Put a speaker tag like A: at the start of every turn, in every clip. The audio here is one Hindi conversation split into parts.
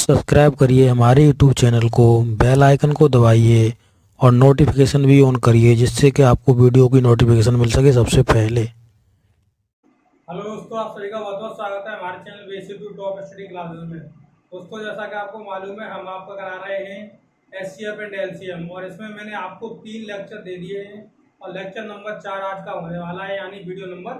A: सब्सक्राइब करिए हमारे यूट्यूब चैनल को, बेल आइकन को दबाइए और नोटिफिकेशन भी ऑन करिए जिससे कि आपको वीडियो की नोटिफिकेशन मिल सके सबसे पहले।
B: हेलो दोस्तों, आप सभी का बहुत बहुत स्वागत है हमारे channel basic to top study classes में। दोस्तों, जैसा कि आपको मालूम है, हम आपको करा रहे हैं एचसीएफ एंड एलसीएम, और इसमें मैंने आपको 3 लेक्चर दे दिए हैं और लेक्चर नंबर 4 आज का होने वाला है, यानी वीडियो नंबर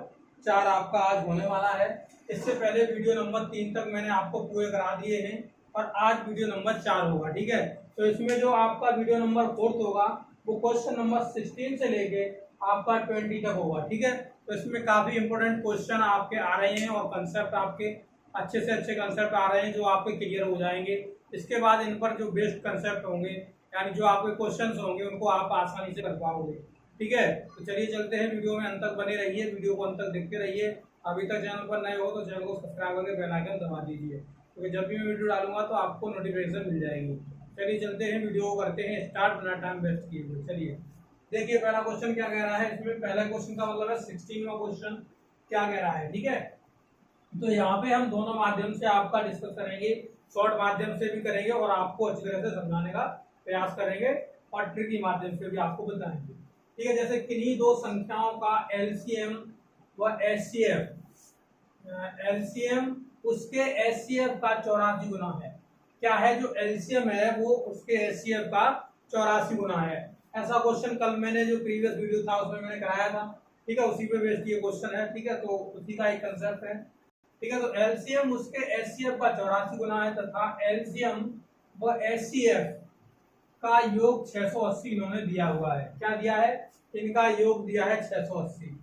B: 4 आपका आज होने वाला है। इससे पहले वीडियो नंबर 3 तक मैंने आपको पूरे करा दिए हैं और आज वीडियो नंबर 4 होगा। ठीक है, तो इसमें जो आपका वीडियो नंबर 4 होगा वो क्वेश्चन नंबर 16 से लेके आपका 20 तक होगा। ठीक है, तो इसमें काफी इंपोर्टेंट क्वेश्चन आपके आ रहे हैं और कंसेप्ट आपके अच्छे से अच्छे कंसेप्ट आ रहे हैं जो आपके क्लियर हो जाएंगे। इसके बाद इन पर जो बेस्ट कंसेप्ट होंगे, यानी जो आपके क्वेश्चंस होंगे, उनको आप आसानी से कर पाओगे। ठीक है, तो चलिए चलते हैं, वीडियो में अंत तक बने रहिए, वीडियो को अंत तक देखते रहिए। अभी तक चैनल पर नए हो तो चैनल को सब्सक्राइब करके बेल आइकन दबा दीजिए, क्योंकि जब भी मैं वीडियो डालूंगा तो आपको नोटिफिकेशन मिल जाएगी। चलिए चलते हैं, वीडियो को करते हैं स्टार्ट, बिना टाइम वेस्ट किए हुए। चलिए देखिए, पहला क्वेश्चन क्या कह रहा है। इसमें पहला क्वेश्चन का मतलब है 16वां क्वेश्चन क्या कह रहा है। ठीक है, तो यहाँ पे हम दोनों माध्यम से आपका डिस्कस करेंगे, शॉर्ट माध्यम से भी करेंगे और आपको अच्छी तरह से समझाने का प्रयास करेंगे और ट्रिकी माध्यम से भी आपको बताएंगे। ठीक है, जैसे किन्हीं दो संख्याओं का एलसीएम व एचसीएफ, एलसीएम उसके एचसीएफ का 84 गुना है। क्या है, जो एलसीएम है वो उसके एचसीएफ का 84 गुना है। ऐसा क्वेश्चन कल मैंने जो प्रीवियस वीडियो था उसमें मैंने कराया था। ठीक है, उसी पे बेस्ड ये क्वेश्चन है। ठीक है, तो उसी का एक कंसेप्ट है। ठीक है, तो एलसीएम उसके एचसीएफ का 84 गुना है तथा एलसीएम व एचसीएफ का योग 680 इन्होंने दिया हुआ है। क्या दिया है, इनका योग दिया है 680।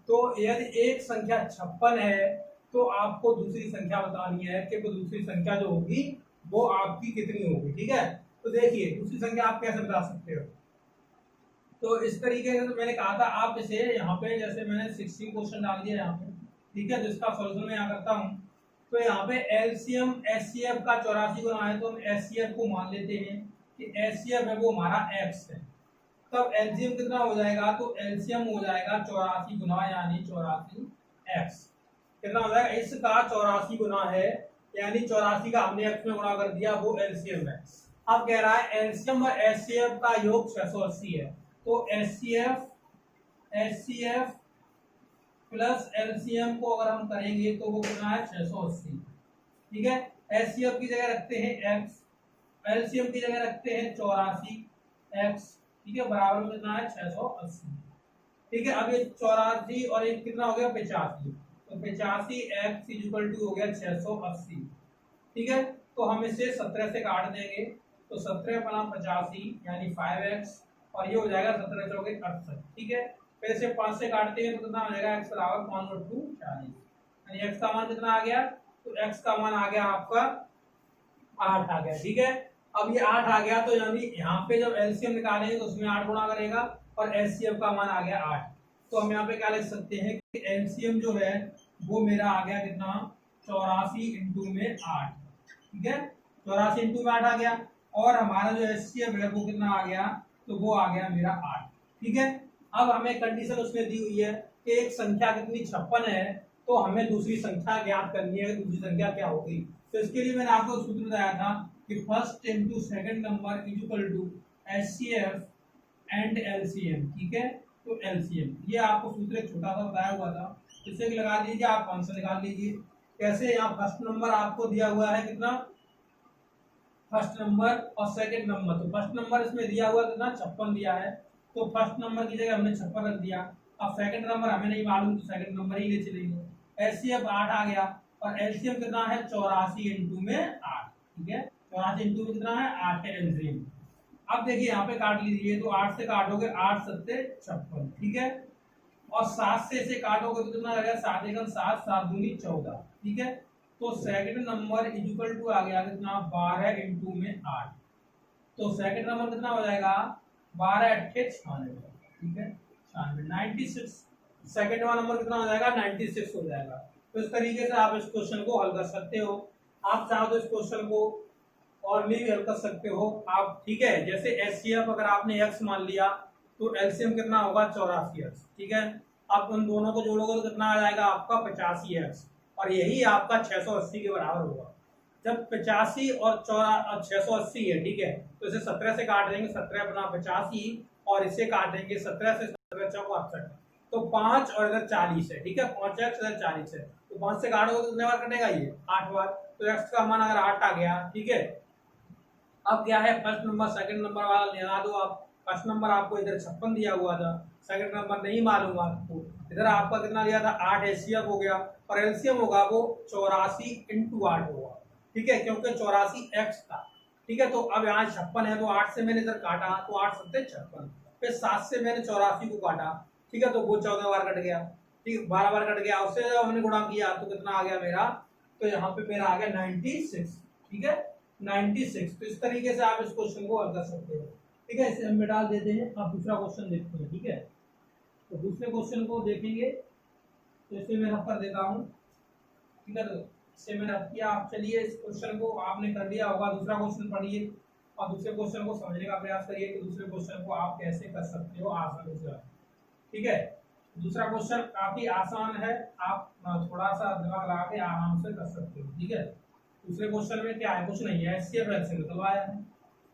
B: तो यदि एक संख्या 56 है तो आपको दूसरी संख्या बतानी है कि वो दूसरी संख्या जो होगी वो आपकी कितनी होगी। ठीक है, तो देखिए दूसरी संख्या आप कैसे बता सकते हो। तो इस तरीके से तो मैंने कहा था आप इसे यहाँ पे, जैसे मैंने 16 क्वेश्चन डाल दिया यहाँ पे। ठीक है, जिसका सोल्यूशन मैं यहाँ करता हूँ। तो यहाँ पे एलसीएम एचसीएफ का 84 गुना है, तो हम एचसीएफ को मान लेते हैं कि एचसीएफ है वो हमारा एक्स है। तब एलसीएम कितना हो जाएगा, तो एलसीएम हो जाएगा 84 गुना, यानी 84 एक्स। कितना हो जाएगा, इसका 84 गुना है, यानी 84 का हमने एक्स में गुणा कर दिया, वो एलसीएम है। अब कह रहा है एलसीएम और एचसीएफ का योग 680 है, तो एचसीएफ प्लस एलसीएम को अगर हम करेंगे तो वो कितना है, 680। ठीक है, एचसीएफ की जगह रखते हैं एक्स, एलसीएम की जगह रखते हैं 84 एक्स। ठीक है, बराबर में कितना है, 680। ठीक है, अब ये 84 और एक कितना हो गया, 85, तो 85 एक्स इक्वल टू हो गया 680। ठीक है, तो हम इसे 17 से काट देंगे, तो 17 बना 85 यानी 5x, और ये हो जाएगा 17 चौके 68। ठीक है, फिर से 5 से काटते हैं तो कितना हो जाएगा, x बराबर 5 × 40, यानी x का मान कितना आ गया, तो x का मान आ गया आपका 8 आ गया। ठीक है, अब ये 8 आ गया, तो यानी यहाँ पे जब एलसीएम निकालेंगे तो उसमें 8 गुणा करेगा और एचसीएफ का मान आ गया 8। तो हम यहाँ पे क्या लिख सकते हैं कि एलसीएम जो है वो मेरा आ गया कितना, 84 इंटू में 8। ठीक है, 84 इंटू में 8 आ गया, और हमारा जो एचसीएफ है वो कितना आ गया, तो वो आ गया मेरा 8। ठीक है, अब हमें कंडीशन उसमें दी हुई है कि एक संख्या कितनी 56 है, तो हमें दूसरी संख्या ज्ञात करनी है, दूसरी संख्या क्या होगी। तो इसके लिए मैंने आपको सूत्र बताया था कि first into second number is equal to HCF and LCM. ठीक है, तो एलसीएम ये आपको सूत्र एक छोटा सा बताया हुआ था, इसे लगा लीजिए, आप आंसर निकाल लीजिए। कैसे, यहाँ फर्स्ट नंबर आपको दिया हुआ है कितना, फर्स्ट नंबर और सेकंड नंबर, तो फर्स्ट नंबर इसमें दिया हुआ कितना, 56 दिया है, तो फर्स्ट नंबर की जगह हमने 56 रख दिया। अब सेकंड नंबर हमें नहीं मालूम, तो सेकंड नंबर ही ले चलेंगे। एचसीएफ 8 आ गया और एलसीएम कितना है, 84 इंटू में 8। ठीक है, 84 इंटू में कितना है, 8 है एलसीएम। अब देखिए यहाँ पे काट लीजिए, तो 8 से काटोगे 8 7 56। ठीक है, और 7 से इसे काटोगे तो कितना रहेगा, 7 एकम 7, 7 दूनी 14। ठीक है, तो सेकंड नंबर इक्वल टू आ गया कितना, 12 इंटू में 8। तो सेकंड नंबर कितना हो जाएगा, 12 8 96। ठीक है, 96। सेकंड वाला नंबर कितना हो जाएगा, 96 हो जाएगा। तो इस तरीके से आप इस क्वेश्चन को हल कर सकते हो। आप चाहो तो इस क्वेश्चन को और भी हल कर सकते हो आप। ठीक है, जैसे एचसीएफ अगर आपने x मान लिया तो एलसीएम कितना होगा, 84x। ठीक है, अब उन दोनों को जोड़ोगे तो कितना आ जाएगा आपका 85x, और यही आपका 680 के बराबर होगा। जब 85 और 680 है, ठीक है, तो इसे 17 से काट देंगे, 17 अपना 85 और इसे काट देंगे 17 से, 17 चौक 68, तो 5 और इधर 40 है, ठीक है, 5 x इधर 40 है, तो 5 से काटोगे तो कितने बार कटेगा, ये 8 बार। तो x का मान अगर 8 आ गया, ठीक है। अब क्या है, फर्स्ट नंबर सेकंड नंबर वाला लगा दो आप। फर्स्ट नंबर आपको इधर 56 दिया हुआ था, सेकंड नंबर नहीं मालूम आपको, इधर आपका कितना दिया था 8, एचसीएफ हो गया, और एलसीएम होगा वो 84 × 8 होगा, ठीक है, क्योंकि 84 x था, ठीक है। तो अब यहाँ 56 है, तो 8 से मैंने इधर काटा, तो 8 सत्ते 56, फिर 7 से मैंने 84 को काटा, ठीक है, तो वो 14 बार कट गया, ठीक है, 12 बार कट गया, उससे जब हमने गुणा किया तो कितना आ गया मेरा, तो यहाँ पे मेरा आ गया 96, ठीक है, 96। तो इस तरीके से आप इस क्वेश्चन को हल कर सकते हो, ठीक है। इसे हम मिटा देते हैं, आप दूसरा क्वेश्चन देखते हैं, ठीक है। तो दूसरे क्वेश्चन को देखेंगे, तो इसे मैं रफ कर देता हूँ, ठीक है। तो इसे मैंने रफ किया, आप चलिए इस क्वेश्चन को आपने कर लिया होगा, दूसरा क्वेश्चन पढ़िए और दूसरे क्वेश्चन को समझने का प्रयास करिए कि दूसरे क्वेश्चन को आप कैसे कर सकते हो आसानी से, ठीक है। दूसरा क्वेश्चन काफी आसान है, आप थोड़ा सा दिमाग लगा के आराम से कर सकते हो, ठीक है। दूसरे क्वेश्चन में क्या है, कुछ नहीं है, एचसीएफ एलसीएम निकलवाया है,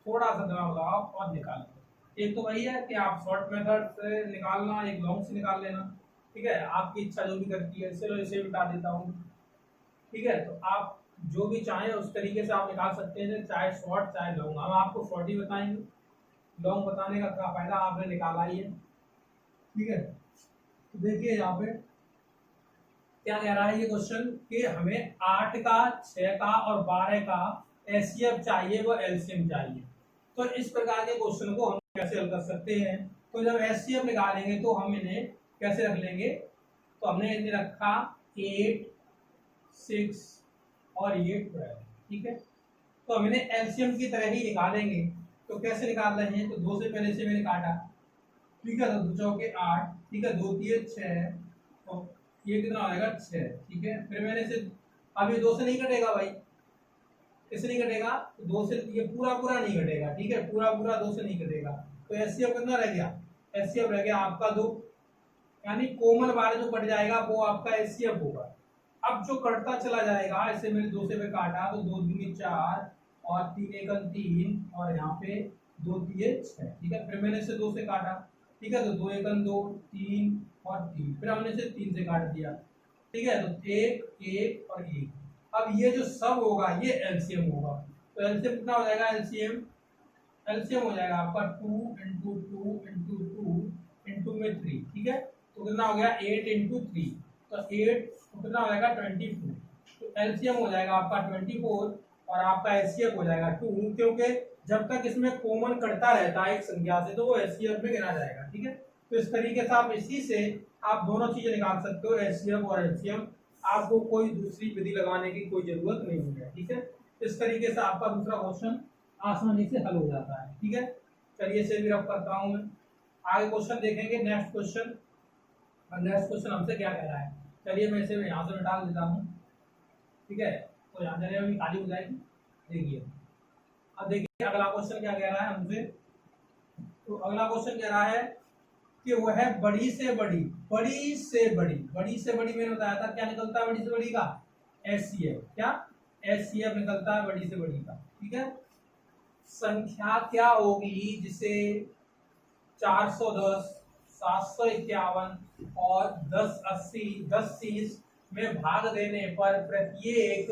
B: थोड़ा सा दिमाग लगाओ और निकालो। एक तो वही है कि आप शॉर्ट मेथड से निकालना, एक लॉन्ग से निकाल लेना, ठीक है, आपकी इच्छा जो भी करती है। चलो इसे मिटा देता हूँ, ठीक है। तो आप जो भी चाहें उस तरीके से आप निकाल सकते हैं, चाहे शॉर्ट चाहे लॉन्ग। हम आपको शॉर्ट ही बताएंगे, लॉन्ग बताने का क्या फायदा, आपने निकाला ही है, ठीक है। तो देखिए यहाँ पे क्या कह रहा है ये क्वेश्चन कि हमें 8 का, 6 का और 12 का एचसीएफ चाहिए, वो एलसीएम चाहिए। तो इस प्रकार के क्वेश्चन को हम कैसे हल कर सकते हैं, तो जब एचसीएफ निकालेंगे तो हम इन्हें कैसे रख लेंगे, तो हमने इन्हें रखा 8, 6 और ये 12, ठीक है। तो हम इन्हें एलसीएम की तरह ही निकालेंगे। तो कैसे निकाल रहे हैं, तो 2 से पहले से मैंने काटा, ठीक है, तो 2 चौके 8, ठीक है, 2 3 6, तो ये कितना आएगा 6, ठीक है। फिर मैंने से, अब ये 2 से नहीं कटेगा भाई, इससे नहीं कटेगा, तो 2 से ये पूरा पूरा नहीं कटेगा, ठीक है, पूरा पूरा 2 से नहीं कटेगा। तो एचसीएफ कितना रह गया, एचसीएफ रह गया आपका 2, यानी कॉमन बार जो कट जाएगा वो आपका एचसीएफ होगा। अब जो कटता चला जाएगा, इसे मैंने 2 से पे काटा, तो 2 दूनी 4 और 3 एकम 3 और यहाँ पे 2 3 6, ठीक है। फिर मैंने इसे 2 से काटा, ठीक है, तो 2 एकम 2, 3 और 3, फिर हमने इसे 3 से काट दिया, ठीक है, तो 1 1 और 1। अब ये जो सब होगा ये एलसीएम होगा, तो एलसीएम कितना हो जाएगा, एलसीएम एलसीएम हो जाएगा आपका 2 × 2 × 2 × में 3, ठीक है। तो कितना हो गया 8 × 3, तो 8 कितना हो जाएगा 24, तो एलसीएम हो जाएगा आपका 24 और आपका एचसीएफ हो जाएगा 2, क्योंकि जब तक इसमें कॉमन कटता रहता है एक संख्या से तो वो एचसीएफ में गिना जाएगा, ठीक है। तो इस तरीके से आप इसी से आप दोनों चीजें निकाल सकते हो, एचसीएफ और एलसीएम। आपको कोई दूसरी विधि लगाने की कोई जरूरत नहीं है, ठीक है। इस तरीके से आपका दूसरा क्वेश्चन आसानी से हल हो जाता है, ठीक है। चलिए इसे भी रफ करता हूं मैं, आगे क्वेश्चन देखेंगे, नेक्स्ट क्वेश्चन। नेक्स्ट क्वेश्चन हमसे क्या कह रहा है, चलिए मैं इसे यहाँ से निकाल देता हूँ, ठीक है, तो यहाँ जगह अभी खाली हो जाएगी। देखिए अब देखिए अगला क्वेश्चन क्या कह रहा है हमसे, तो अगला क्वेश्चन कह रहा है कि वह है बड़ी से बड़ी, बड़ी से बड़ी, बड़ी से बड़ी मैंने बताया था क्या निकलता है बड़ी से बड़ी का, एचसीएफ, क्या एचसीएफ निकलता है बड़ी से बड़ी का, ठीक है। संख्या क्या होगी जिसे 410, 751 और 1080, 1030 में भाग देने पर प्रत्येक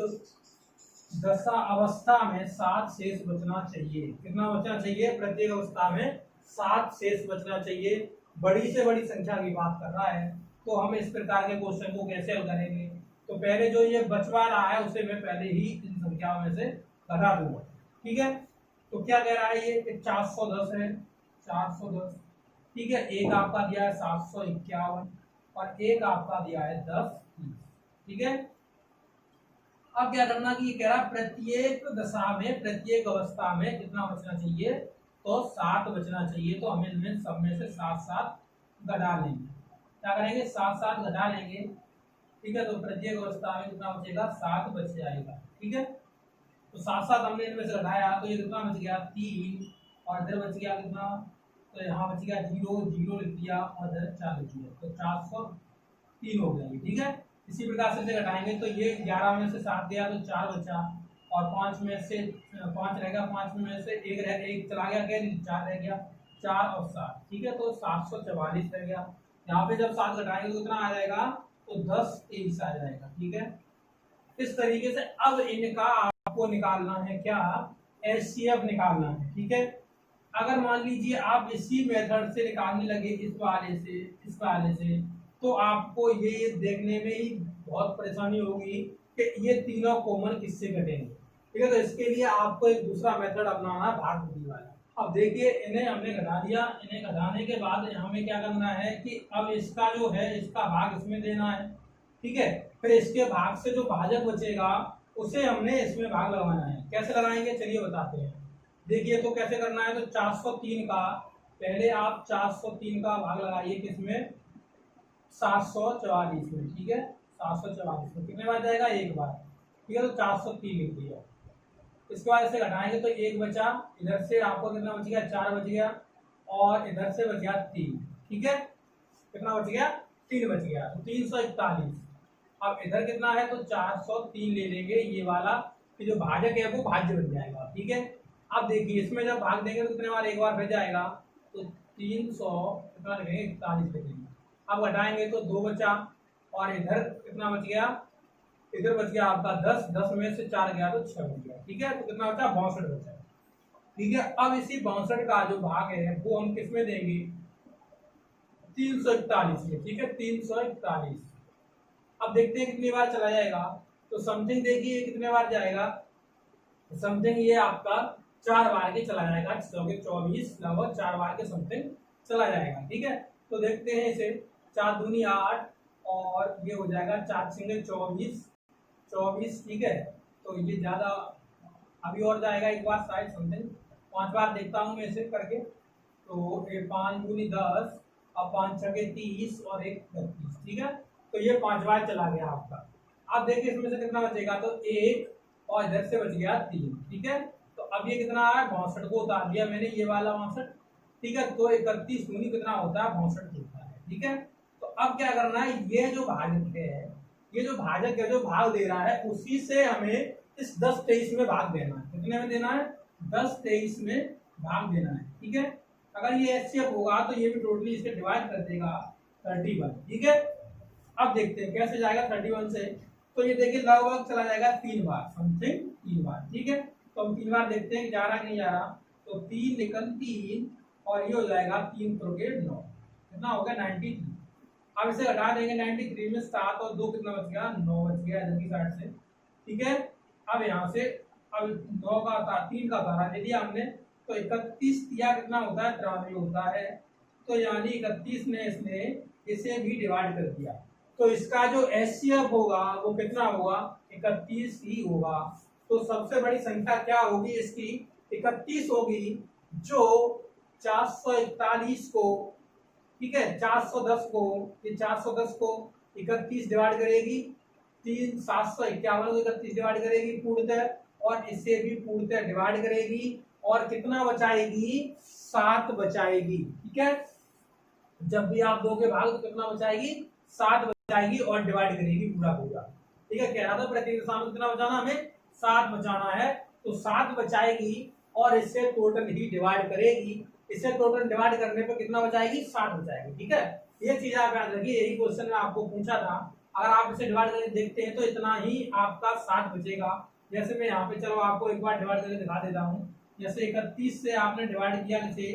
B: दशा अवस्था में 7 शेष बचना चाहिए। कितना बचना चाहिए, प्रत्येक अवस्था में 7 शेष बचना चाहिए। बड़ी से बड़ी संख्या की बात कर रहा है, तो हम इस प्रकार के क्वेश्चन को कैसे हल करेंगे, तो पहले जो ये बचवा रहा है उसे मैं पहले ही इन संख्याओं में से घटा दूंगा, ठीक है। तो क्या कह रहा है ये 410 है, 410, ठीक है, एक आपका दिया है 751 और एक आपका दिया है 1030, ठीक है। अब क्या करना कि ये कह रहा है प्रत्येक दशा में, प्रत्येक अवस्था में कितना बचना चाहिए, तो 7 बचना चाहिए। तो हमें इनमें सब में से 7 घटा लेंगे, क्या करेंगे 7 घटा लेंगे, ठीक है। तो प्रत्येक अवस्था में कितना बचेगा, 7 बच जाएगा, ठीक है। तो 7 हमने इनमें से घटाया तो ये कितना बच गया 3 और इधर बच गया कितना, तो यहाँ बच गया 0 0 लिख दिया और इधर 4 लिख दिया, तो 403 हो गया, ठीक है। इसी प्रकार से घटाएंगे तो ये 11 में से 7 गया तो 4 बचा, और 5 में से 5 रह गया, 5 में से एक चला गया, क्या 4 रह गया, 4 और 7, ठीक है, तो 744 रह गया। यहाँ पे जब 7 घटाएंगे तो कितना आ जाएगा, तो 10 23 आ जाएगा, ठीक है। इस तरीके से अब इनका आपको निकालना है क्या, एचसीएफ निकालना है, ठीक है। अगर मान लीजिए आप इसी मेथड से निकालने लगे इस वाले से, तो आपको ये देखने में ही बहुत परेशानी होगी कि ये तीनों कॉमन किससे कटेंगे, ठीक है। तो इसके लिए आपको एक दूसरा मेथड अपनाना है, भाग विधि वाला। अब देखिए इन्हें हमने घटा दिया, इन्हें घटाने के बाद हमें क्या करना है कि अब इसका जो है इसका भाग इसमें देना है, ठीक है। फिर इसके भाग से जो भाजक बचेगा उसे हमने इसमें भाग लगाना है। कैसे लगाएंगे चलिए बताते हैं। देखिए तो कैसे करना है, तो 403 का पहले आप 403 का भाग लगाइए किसमें, 744 में, ठीक है। 744 में कितने बार जाएगा, एक बार, ठीक है। तो 403 लिख दिया। इसके बाद इसे घटाएंगे तो एक बचा, इधर से आपको कितना बच गया, 4 बच गया, और इधर से बच गया 3, ठीक है। कितना बच गया, 3 बच गया, तो 341। अब इधर कितना है, तो 403 ले लेंगे ये वाला, कि जो भाजक है वो भाज्य बन जाएगा, ठीक है। अब देखिए इसमें जब भाग देंगे तो कितने बार, एक बार बच जाएगा, तो 300 कितना लिखेंगे, 41 लिखेंगे। अब घटाएंगे तो 2 बचा, और इधर कितना बच गया, इधर बच गया आपका 10, 10 में से 4 गया तो 6 बच गया, ठीक है। तो कितना बचा, 62 बचा, ठीक है। अब इसी 62 का जो भाग है वो हम किस में देंगे, 341 में, ठीक है, 341। अब देखते हैं कितनी बार चला जाएगा, तो समथिंग देखिए कितने बार जाएगा, समथिंग ये आपका 4 बार के चला जाएगा, 24 लगभग 4 बार के समथिंग चला जाएगा, ठीक है। तो देखते हैं इसे, 4 दूनी 8, और ये हो जाएगा 4 सिंगल 24, ठीक है। तो ये ज्यादा अभी और जाएगा एक बार शायद समथिंग, 5 बार देखता हूँ मैं इसे करके। तो 5 दूनी 10, अब 5 छके 30, और 1 32, ठीक है। तो ये 5 बार चला गया आपका। अब देखिए इसमें से कितना बचेगा, तो 1, और इधर से बच गया 3, ठीक है। तो अब ये कितना है, 62 को उतार दिया मैंने, ये वाला 62, ठीक है। तो 31 दूनी कितना होता है, 62 होता है, ठीक है। तो अब क्या करना है, ये जो भाजक है, ये जो भाजक है जो भाग दे रहा है, उसी से हमें इस 10 23 में भाग देना है। कितने में देना है, 10 23 में भाग देना है, ठीक है। अगर ये एचसीएफ होगा तो ये भी टोटली इसे डिवाइड कर देगा 31, ठीक है। अब देखते हैं कैसे जाएगा 31 से, तो ये देखिए लगभग चला जाएगा 3 बार, समथिंग 3 बार, ठीक है। तो हम 3 बार देखते हैं जा रहा कि नहीं जा रहा, तो 3 निकल 3, और ये हो जाएगा 3 त्रोके 9, कितना हो गया 93। अब इसे हटा देंगे, 93 में 7 और 2 कितना बच गया, 9 बच गया इधर की साइड से, ठीक है। अब यहाँ से अब 9 का था, 3 का उतारा दे दिया हमने, तो 31 दिया कितना होता है, 93 होता है। तो यानी 31 ने इसने इसे भी डिवाइड कर दिया, तो इसका जो एचसीएफ होगा वो कितना होगा, 31 ही होगा। तो सबसे बड़ी संख्या क्या होगी इसकी, 31 होगी, जो 441 को, ठीक है, 410 को, ये 410 को 31 डिवाइड करेगी, 751 को 31 डिवाइड करेगी पूर्णतः, और इसे भी पूर्णतः डिवाइड करेगी, और कितना बचाएगी, 7 बचाएगी, ठीक है। जब भी आप दोगे भाग तो कितना बचाएगी, 7 बचाएगी, और डिवाइड करेगी पूरा पूरा, ठीक है। कह रहा था प्रत्येक दशा में कितना बचाना, हमें 7 बचाना है, तो 7 बचाएगी, और इससे टोटल ही डिवाइड करेगी, इसे टोटल डिवाइड करने पर कितना बचाएगी, 7 बचाएगी, ठीक है। ये चीज आप याद रखिए, यही क्वेश्चन में आपको पूछा था। अगर आप इसे डिवाइड करके देखते हैं तो इतना ही आपका 7 बचेगा। जैसे मैं यहाँ पे चलो आपको एक बार डिवाइड करके दिखा देता हूँ। जैसे 31 से आपने डिवाइड किया इसे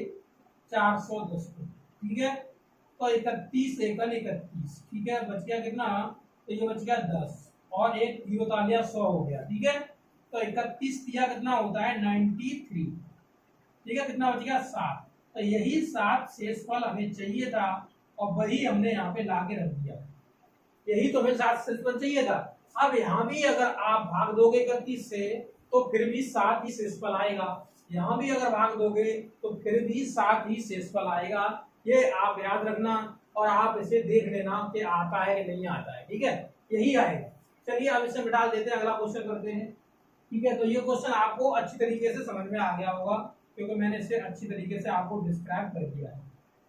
B: 410 को, ठीक है। तो 31 एकल 31, ठीक है, बच गया कितना, तो ये बच गया 10, और एक 0 उतार लिया, 100 हो गया, ठीक है। तो 31 दिया कितना होता है, 93, ठीक है। कितना बच गया, 7। तो यही 7 शेषफल हमें चाहिए था, और वही हमने यहाँ पे ला के रख दिया, यही तो हमें 7 शेषफल चाहिए था। अब यहाँ भी अगर आप भाग दोगे 31 से तो फिर भी 7 ही शेषफल आएगा, यहाँ भी अगर भाग दोगे तो फिर भी 7 ही शेषफल आएगा। ये आप याद रखना, और आप इसे देख लेना कि आता है कि नहीं आता है, ठीक है, यही आएगा। चलिए अब इसे मिटा देते हैं, अगला क्वेश्चन करते हैं, ठीक है। तो ये क्वेश्चन आपको अच्छी तरीके से समझ में आ गया होगा, क्योंकि मैंने इसे अच्छी तरीके से आपको डिस्क्राइब कर दिया है,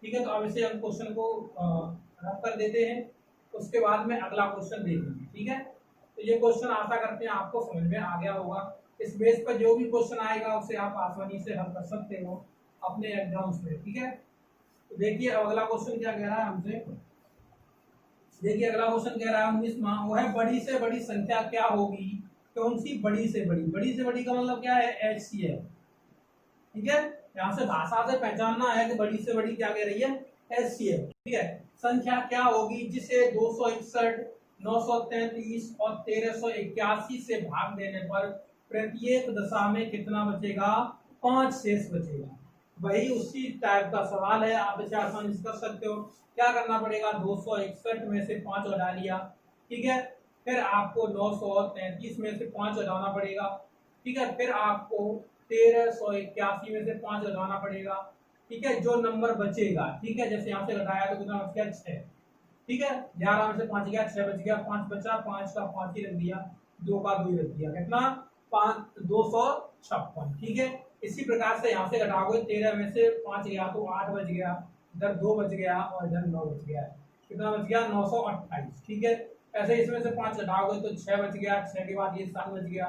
B: ठीक है। तो अब इसे हम क्वेश्चन को रब कर देते हैं, उसके बाद में अगला क्वेश्चन देखेंगे, ठीक है। तो ये क्वेश्चन आशा करते हैं आपको समझ में आ गया होगा। इस बेस पर जो भी क्वेश्चन आएगा उसे आप आसानी से हल कर सकते हो अपने एग्जाम्स में, ठीक है। तो देखिए अगला क्वेश्चन क्या कह रहा है हमसे। देखिए अगला क्वेश्चन कह रहा है 19वां, वो है बड़ी से बड़ी संख्या क्या होगी। कौन सी बड़ी से बड़ी? बड़ी से बड़ी का मतलब क्या है? HCF, ठीक है। यहाँ से भाषा से पहचानना है कि बड़ी से बड़ी क्या कह रही है? HCF, ठीक है। संख्या क्या होगी जिसे 261, 933 और 1381 से भाग देने पर प्रत्येक दशा में कितना बचेगा? 5 शेष बचेगा। वही उसी टाइप का सवाल है, आप इसे आसानी से कर सकते हो। क्या करना पड़ेगा? 261 में से 5 हटा लिया, ठीक है। फिर आपको 933 में से 5 हटाना पड़ेगा, ठीक है। फिर आपको 1381 में से 5 हटाना पड़ेगा, ठीक है। जो नंबर बचेगा, ठीक है, जैसे यहाँ से घटाया तो कितना बच गया? 6, ठीक है। 11 में से 5 गया, 6 बच गया, 5 बचा, 5 का 5 ही रख दिया, 2 का 2 रख दिया, कितना? 5 256, ठीक है। इसी प्रकार से यहाँ से घटाओगे, 13 में से 5 गया तो 8 बच गया, इधर 2 बच गया और इधर 9 बच गया, कितना बच गया? 928, ठीक है। ऐसे इसमें से 5 घटाओगे तो 6 बच गया, 6 के बाद ये 7 बच गया,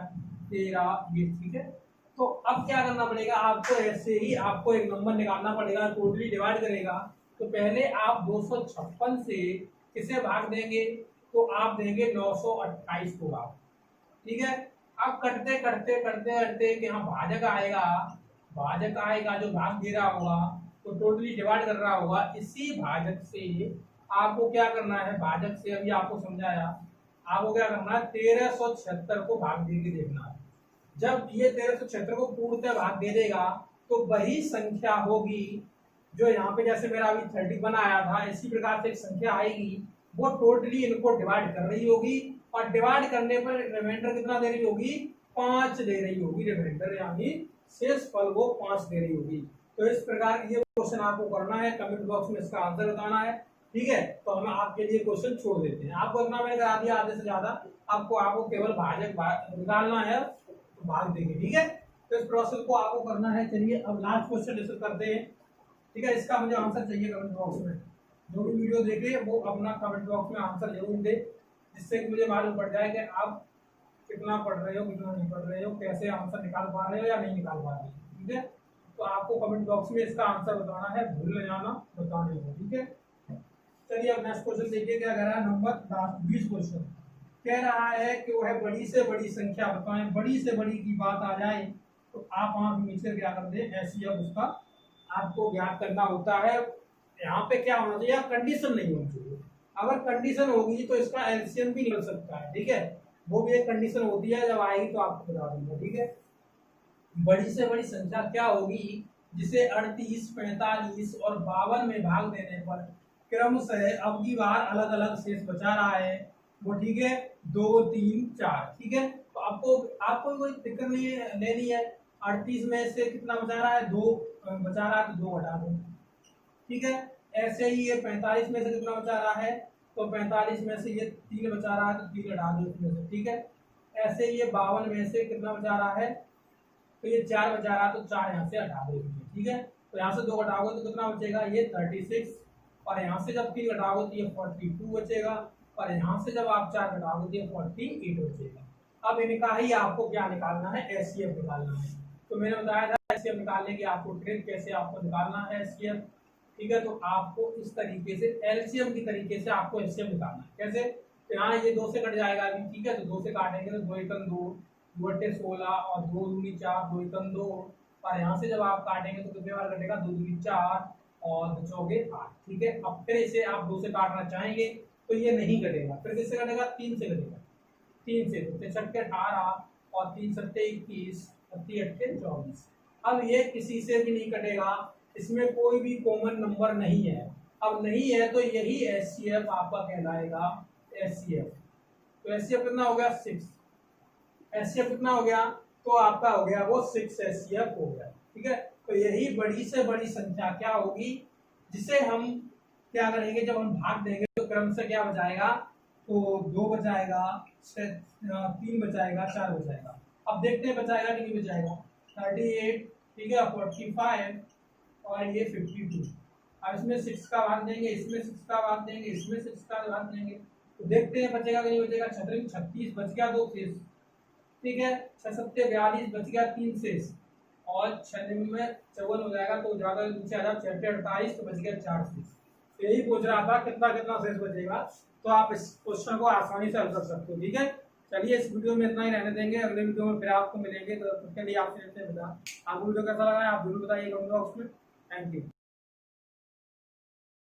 B: 13, 20, ठीक है। तो अब क्या करना पड़ेगा आपको? ऐसे ही आपको एक नंबर निकालना पड़ेगा, टोटली डिवाइड करेगा। तो पहले आप 256 से किसे भाग देंगे? तो आप देंगे 928 को भाग, ठीक है। अब करते करते करते करते कि हाँ भाजक आएगा, भाजक आएगा जो भाग दे रहा होगा तो टोटली डिवाइड कर रहा होगा। इसी भाजक से आपको क्या करना है? भाजक से अभी आपको समझाया, आपको क्या करना है? 1376 को भाग दे के देखना है। जब ये 1376 को पूर्णतः भाग दे देगा तो वही संख्या होगी जो यहाँ पे जैसे मेरा अभी 30 बनाया था, इसी प्रकार से एक संख्या आएगी, वो टोटली इनको डिवाइड कर रही होगी और डिवाइड करने पर रिमाइंडर कितना दे रही होगी? 5 दे रही होगी रिमाइंडर, यानी शेष फल वो 5 दे रही होगी। तो इस प्रकार ये क्वेश्चन आपको करना है, कमेंट बॉक्स में इसका आंसर बताना है, ठीक है। तो हम आपके लिए क्वेश्चन छोड़ देते हैं, आपको इतना मैंने करा दिया आधे से ज्यादा, आपको केवल भाजक निकालना है, भाग देंगे, ठीक है। तो इस प्रोसेस को आपको करना है। चलिए अब लास्ट क्वेश्चन डिस्कस करते हैं, ठीक है। इसका मुझे आंसर चाहिए कमेंट बॉक्स में, जो भी वीडियो देखे वो अपना कमेंट बॉक्स में आंसर जरूर दे, जिससे कि मुझे मालूम पड़ जाए कि आप कितना पढ़ रहे हो, कितना नहीं पढ़ रहे हो, कैसे आंसर निकाल पा रहे हो या नहीं निकाल पा रहे हो, ठीक है। तो आपको कमेंट बॉक्स में इसका आंसर बताना है, भूल न जाना बताने को, ठीक है। चलिए अब नेक्स्ट क्वेश्चन देखिए क्या कह रहा है। नंबर 20 क्वेश्चन कह रहा है कि वह बड़ी से बड़ी संख्या बताएं। बड़ी से बड़ी की बात आ जाए तो आप वहां नीचे क्या कर दें? ऐसी अब उसका आपको ज्ञात करना होता है। यहाँ पे क्या होना चाहिए? कंडीशन नहीं होनी चाहिए। अगर कंडीशन होगी तो इसका एलसीएम भी लग सकता है, ठीक है। वो भी एक कंडीशन होती है, जब आएगी तो आपको बता दूंगा, ठीक है। बड़ी से बड़ी संख्या क्या होगी जिसे 38, 45 और 52 में भाग देने पर क्रमशः अब की बार अलग अलग शेष बचा रहा है वो, ठीक है। 2, 3, 4, ठीक है। तो आपको आपको कोई दिक्कत नहीं है लेनी है। 38 में से कितना बचा रहा है? 2 बचा रहा है, तो 2 हटा दो, ठीक है। ऐसे ही ये 45 में से कितना बचा रहा है? तो 45 में से ये 3 बचा रहा है, तो 3 हटा दो इसमें से, ठीक है। ऐसे ही ये 52 में से कितना बचा रहा है? तो ये 4 बचा रहा है, तो 4 यहाँ से हटा दो, ठीक है। तो यहाँ से 2 हटाओगे तो कितना बचेगा? ये 36, और यहाँ से जब 3 हटाओगे तो ये 42 बचेगा, और यहाँ से जब आप 4 हटाओगे तो ये 48 बचेगा। अब इनका ही आपको क्या निकालना है? एचसीएफ निकालना है। तो मैंने बताया था एचसीएफ निकालने की आपको ट्रिक, कैसे आपको निकालना है एचसीएफ, ठीक है। तो आपको इस तरीके से एलसीएम की तरीके से आपको एचसीएफ निकालना है। कैसे? तो यहाँ ये 2 से कट जाएगा अभी, ठीक है। तो 2 से काटेंगे तो 2 एकम 2, 2 अट्ठे 16 और 2 दूनी 4, 2 एकम 2, और यहाँ से जब आप काटेंगे तो कितने बार कटेगा? 2 दूनी 4 और बचोगे 8, ठीक है। अब फिर इसे आप 2 से काटना चाहेंगे तो ये नहीं कटेगा, फिर किससे कटेगा? 3 से कटेगा। 3 से तो 6 18 और 3 7 21 और 3 8 24। अब ये किसी से भी नहीं कटेगा, इसमें कोई भी कॉमन नंबर नहीं है। अब नहीं है तो यही एचसीएफ आपका कहलाएगा एचसीएफ। तो एचसीएफ कितना हो गया? 6। एचसीएफ कितना हो गया? तो आपका हो गया वो 6 एचसीएफ हो गया, ठीक है। तो यही बड़ी से बड़ी संख्या क्या होगी जिसे हम क्या करेंगे? जब हम भाग देंगे तो क्रम से क्या बचाएगा? तो 2 बचाएगा, 3 बचाएगा, 4 बचाएगा। अब देखते हैं बचाएगा कि नहीं बचाएगा। 38, ठीक है, 45 और ये 52। अब इसमें 6 का भाग देंगे, इसमें 6 का भाग देंगे, इसमें 6 का भाग देंगे, तो देखते हैं बचेगा कि नहीं बचेगा। 36 बच गया, 2 शेष, ठीक है। 6 सत्ते 42, बच गया 3 शेष, और 6 में 54 हो जाएगा तो ज्यादा नीचे आ जाए 6 48, तो बच गया 4 शेष। यही पूछ रहा था कितना कितना शेष बचेगा, तो आप इस क्वेश्चन को आसानी से हल कर सकते हो। ठीक है, चलिए इस वीडियो में इतना ही रहने देंगे, अगले वीडियो में फिर आपको मिलेंगे। तो तब तक के लिए आपसे आपको वीडियो कैसा लगा है आप जरूर बताइए कमेंट बॉक्स में। Thank you.